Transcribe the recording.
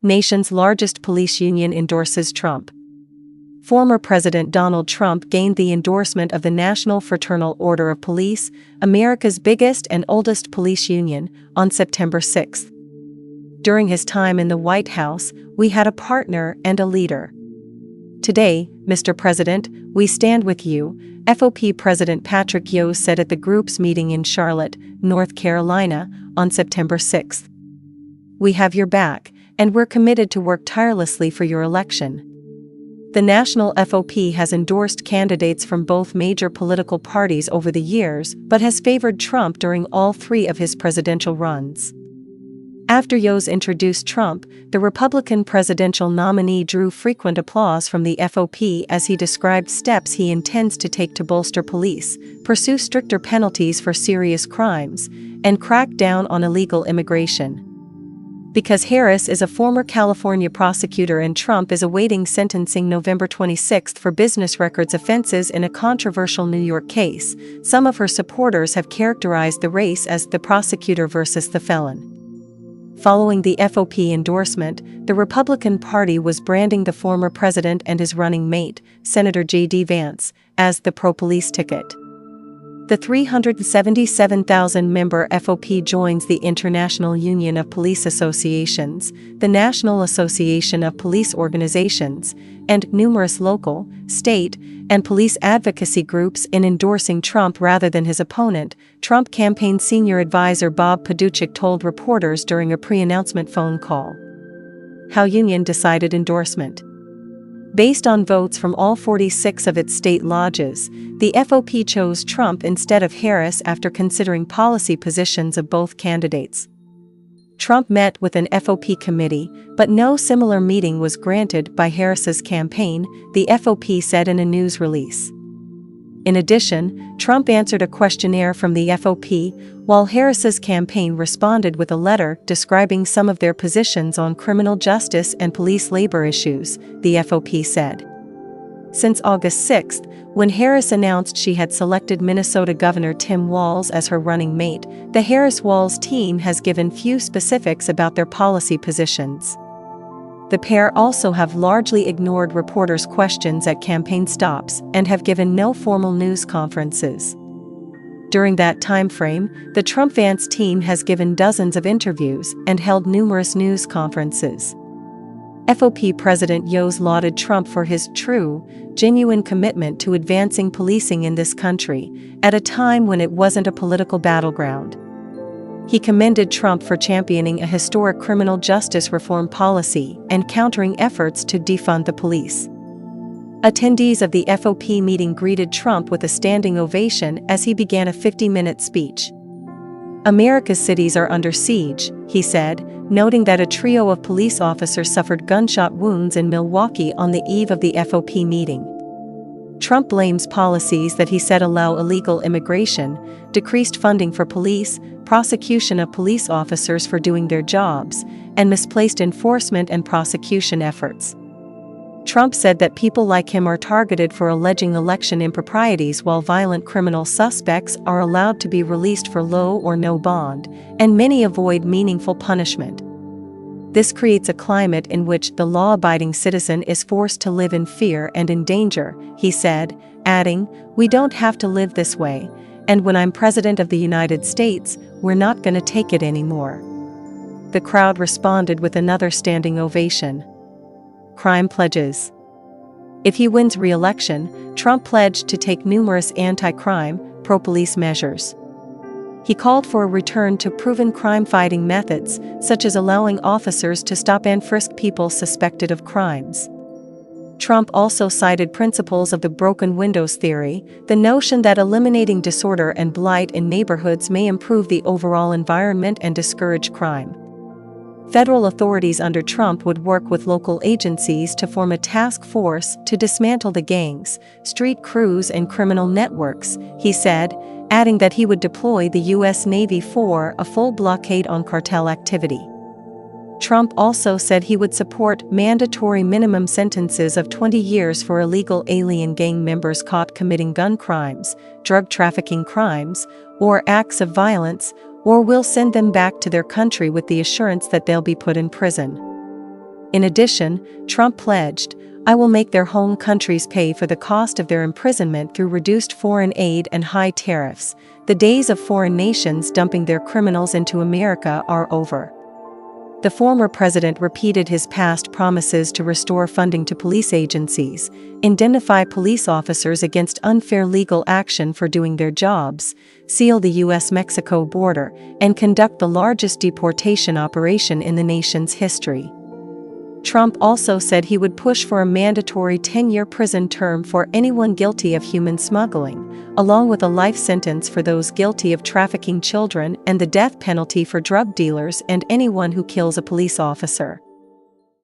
Nation's largest police union endorses Trump. Former President Donald Trump gained the endorsement of the National Fraternal Order of Police, America's biggest and oldest police union, on September 6. During his time in the White House, we had a partner and a leader. Today, Mr. President, we stand with you, FOP President Patrick Yo said at the group's meeting in Charlotte, North Carolina, on September 6. We have your back, and we're committed to work tirelessly for your election. The National FOP has endorsed candidates from both major political parties over the years but has favored Trump during all three of his presidential runs. After Yo's introduced Trump, the Republican presidential nominee drew frequent applause from the FOP as he described steps he intends to take to bolster police, pursue stricter penalties for serious crimes, and crack down on illegal immigration. Because Harris is a former California prosecutor and Trump is awaiting sentencing November 26 for business records offenses in a controversial New York case, some of her supporters have characterized the race as the prosecutor versus the felon. Following the FOP endorsement, the Republican Party was branding the former president and his running mate, Senator J.D. Vance, as the pro-police ticket. The 377,000-member FOP joins the International Union of Police Associations, the National Association of Police Organizations, and numerous local, state, and police advocacy groups in endorsing Trump rather than his opponent, Trump campaign senior advisor Bob Paduchik told reporters during a pre-announcement phone call. How union decided endorsement. Based on votes from all 46 of its state lodges, the FOP chose Trump instead of Harris after considering policy positions of both candidates. Trump met with an FOP committee, but no similar meeting was granted by Harris's campaign, the FOP said in a news release. In addition, Trump answered a questionnaire from the FOP, while Harris's campaign responded with a letter describing some of their positions on criminal justice and police labor issues, the FOP said. Since August 6, when Harris announced she had selected Minnesota Governor Tim Walz as her running mate, the Harris-Walz team has given few specifics about their policy positions. The pair also have largely ignored reporters' questions at campaign stops and have given no formal news conferences. During that time frame, the Trump-Vance team has given dozens of interviews and held numerous news conferences. FOP President Yo lauded Trump for his true, genuine commitment to advancing policing in this country, at a time when it wasn't a political battleground. He commended Trump for championing a historic criminal justice reform policy and countering efforts to defund the police. Attendees of the FOP meeting greeted Trump with a standing ovation as he began a 50-minute speech. America's cities are under siege, he said, noting that a trio of police officers suffered gunshot wounds in Milwaukee on the eve of the FOP meeting. Trump blames policies that he said allow illegal immigration, decreased funding for police, prosecution of police officers for doing their jobs, and misplaced enforcement and prosecution efforts. Trump said that people like him are targeted for alleging election improprieties while violent criminal suspects are allowed to be released for low or no bond, and many avoid meaningful punishment. This creates a climate in which the law-abiding citizen is forced to live in fear and in danger, he said, adding, "We don't have to live this way, and when I'm President of the United States, we're not going to take it anymore." The crowd responded with another standing ovation. Crime pledges. If he wins re-election, Trump pledged to take numerous anti-crime, pro-police measures. He called for a return to proven crime-fighting methods, such as allowing officers to stop and frisk people suspected of crimes. Trump also cited principles of the broken windows theory, the notion that eliminating disorder and blight in neighborhoods may improve the overall environment and discourage crime. Federal authorities under Trump would work with local agencies to form a task force to dismantle the gangs, street crews and criminal networks, he said, adding that he would deploy the U.S. Navy for a full blockade on cartel activity. Trump also said he would support mandatory minimum sentences of 20 years for illegal alien gang members caught committing gun crimes, drug trafficking crimes, or acts of violence, or will send them back to their country with the assurance that they'll be put in prison. In addition, Trump pledged, "I will make their home countries pay for the cost of their imprisonment through reduced foreign aid and high tariffs. The days of foreign nations dumping their criminals into America are over." The former president repeated his past promises to restore funding to police agencies, indemnify police officers against unfair legal action for doing their jobs, seal the U.S.-Mexico border, and conduct the largest deportation operation in the nation's history. Trump also said he would push for a mandatory 10-year prison term for anyone guilty of human smuggling, along with a life sentence for those guilty of trafficking children and the death penalty for drug dealers and anyone who kills a police officer.